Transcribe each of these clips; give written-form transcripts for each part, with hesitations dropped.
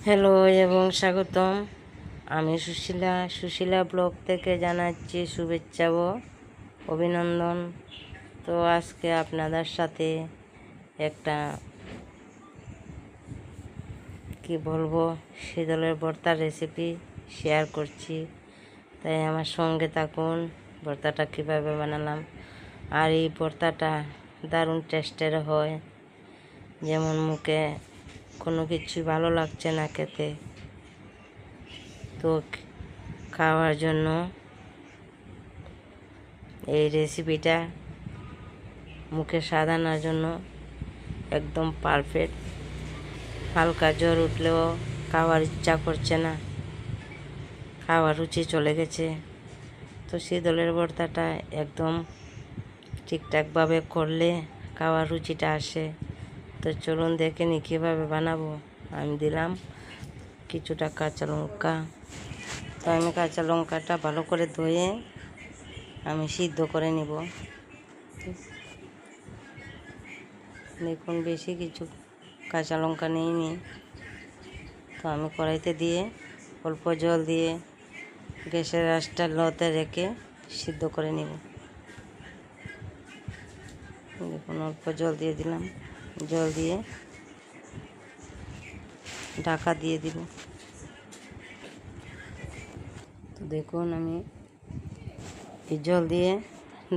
Hello এবং স্বাগতম। আমি সুশীলা ব্লগ থেকে জানাচ্ছি শুভেচ্ছা ও অভিনন্দন। তো আজকে আপনাদের সাথে একটা কি বলবো শীতলের ভর্তার রেসিপি শেয়ার করছি, তাই আমার সঙ্গে থাকুন। ভর্তাটা কীভাবে বানালাম, আর এই ভর্তাটা দারুণ টেস্টের হয়। যেমন মুখে কোনো কিছু ভালো লাগছে না খেতে, তো খাওয়ার জন্য এই রেসিপিটা মুখে সাজানোর জন্য একদম পারফেক্ট। হালকা জ্বর উঠলেও খাওয়ার ইচ্ছা করছে না, খাওয়ার রুচি চলে গেছে। তো শীতলের ভর্তাটা একদম ঠিকঠাকভাবে করলে খাওয়ার রুচিটা আসে। তো চলুন দেখে নিই কীভাবে বানাবো। আমি দিলাম কিছুটা কাঁচা লঙ্কা। তো আমি কাঁচা লঙ্কাটা ভালো করে ধুয়ে আমি সিদ্ধ করে নিব। দেখুন বেশি কিছু কাঁচা লঙ্কা নিইনি। তো আমি কড়াইতে দিয়ে অল্প জল দিয়ে গ্যাসের আঁচটা লোতে রেখে সিদ্ধ করে নিব। দেখুন অল্প জল দিয়ে দিলাম, জল দিয়ে ঢাকা দিয়ে দিব। তো দেখুন আমি এই জল দিয়ে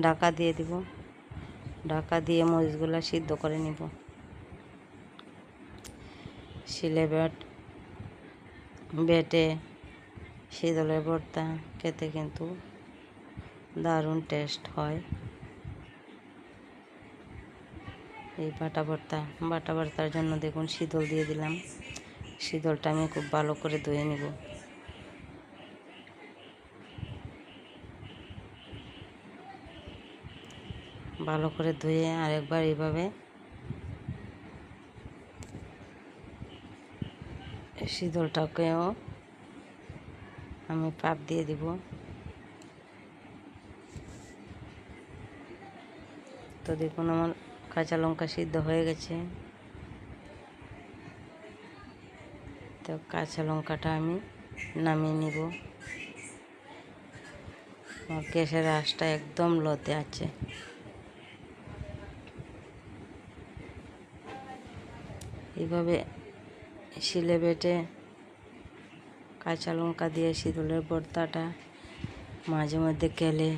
ঢাকা দিয়ে দিব। ঢাকা দিয়ে মরিচগুলো সিদ্ধ করে নিব। শিলে বেটে শীতলের ভর্তা খেতে কিন্তু দারুণ টেস্ট হয়। এই বাটা ভর্তার জন্য দেখুন শীতল দিয়ে দিলাম। শীতলটা আমি খুব ভালো করে ধুয়ে নিব। ভালো করে ধুয়ে আরেকবার এইভাবে শীতলটাকেও আমি পাপ দিয়ে দিব। তো দেখুন আমার কাঁচা লঙ্কা সিদ্ধ হয়ে গেছে। তো কাঁচা লঙ্কাটা আমি নামিয়ে নিব। আমার গ্যাসের আঁচটা একদম লোতে আছে। এইভাবে শিলে বেটে কাঁচা লঙ্কা দিয়ে শীতলের ভর্তাটা মাঝে মধ্যে খেলে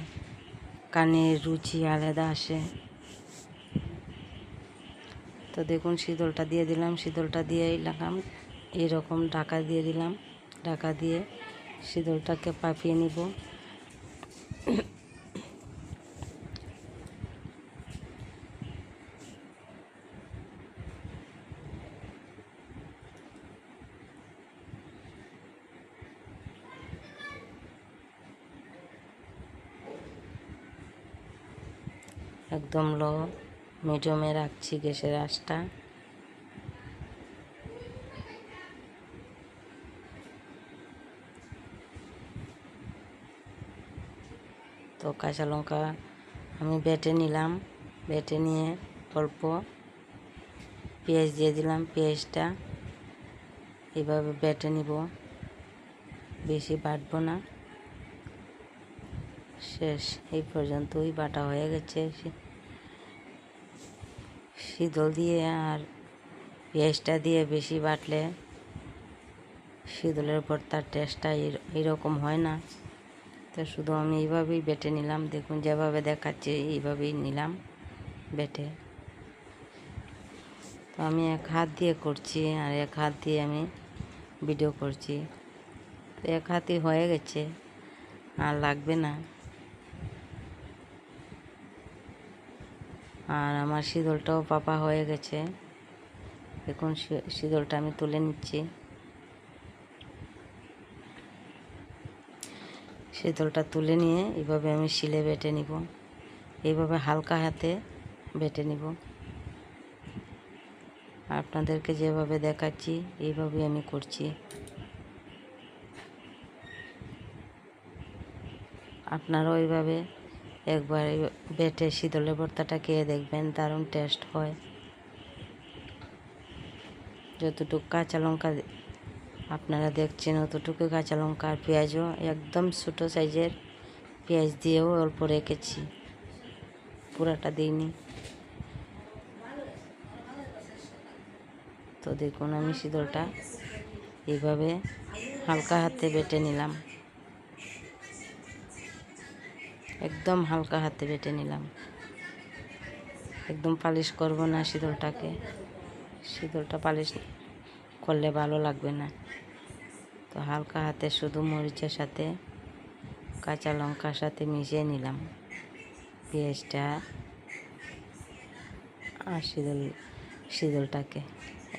কানের রুচি আলাদা আসে। তো দেখুন শীতলটা দিয়ে দিলাম, শীতলটা দিয়ে লাগাম এইরকম ঢাকা দিয়ে দিলাম। ঢাকা দিয়ে শীতলটাকে পাপিয়ে নিব। একদম লো মিডিয়ামে রাখছি গ্যাসের আঁচটা। তো কাঁচা লঙ্কা আমি বেটে নিলাম। বেটে নিয়ে অল্প পেঁয়াজ দিয়ে দিলাম। পেঁয়াজটা এভাবে বেটে নিব, বেশি বাটবো না। শেষ, এই পর্যন্তই বাটা হয়ে গেছে। শীতল দিয়ে আর পেঁয়াজটা দিয়ে বেশি বাটলে শীতলের ভর্তার টেস্টটা এরকম হয় না। তো শুধু আমি এইভাবেই বেটে নিলাম। দেখুন যেভাবে দেখাচ্ছে এইভাবেই নিলাম বেটে। তো আমি এক হাত দিয়ে করছি আর এক হাত দিয়ে আমি ভিডিও করছি। তো এক হাতই হয়ে গেছে, আর লাগবে না। আর আমার শীতলটাও পাপা হয়ে গেছে। দেখুন শীতলটা আমি তুলে নিচ্ছি। শীতলটা তুলে নিয়ে এইভাবে আমি শিলে বেটে নিব। এইভাবে হালকা হাতে বেটে নিব। আপনাদেরকে যেভাবে দেখাচ্ছি এইভাবেই আমি করছি। আপনারাও এইভাবে একবার বেটে শীতলের ভর্তাটা খেয়ে দেখবেন, দারুণ টেস্ট হয়। যতটুকু কাঁচা লঙ্কা আপনারা দেখছেন অতটুকু কাঁচা লঙ্কা আর পেঁয়াজও একদম ছোটো সাইজের পেঁয়াজ দিয়েও অল্প রেখেছি, পুরাটা দিইনি। তো দেখুন আমি শীতলটা এইভাবে হালকা হাতে বেটে নিলাম, একদম হালকা হাতে বেটে নিলাম। একদম পালিশ করব না শীতলটাকে, শীতলটা পালিশ করলে ভালো লাগবে না। তো হালকা হাতে শুধু মরিচের সাথে কাঁচা লঙ্কার সাথে মিশিয়ে নিলাম পেঁয়াজটা আর শীতলটাকে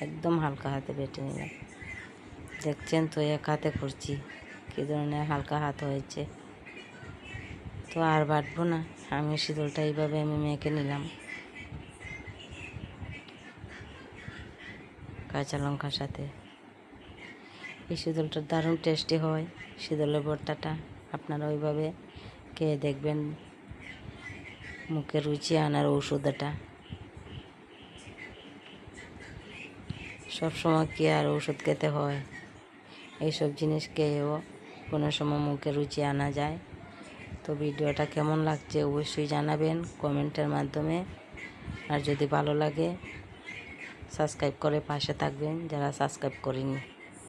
একদম হালকা হাতে বেটে নিলাম। দেখছেন তো এক হাতে করছি কী ধরনের হালকা হাত হয়েছে। তো আর বাটবো না, আমি শীতলটা এইভাবে আমি মেখে নিলাম কাঁচা লঙ্কার সাথে। এই শীতলটা দারুণ টেস্টি হয়, শীতলের ভর্তাটা। আপনারা ওইভাবে খেয়ে দেখবেন, মুখে রুচি আনার ঔষধ এটা। সবসময় কি আর ওষুধ খেতে হয়? এইসব জিনিস খেয়েও কোনো সময় মুখে রুচি আনা যায়। তো ভিডিওটা কেমন লাগছে অবশ্যই জানাবেন কমেন্টের মাধ্যমে। আর যদি ভালো লাগে সাবস্ক্রাইব করে পাশে থাকবেন যারা সাবস্ক্রাইব করেনি।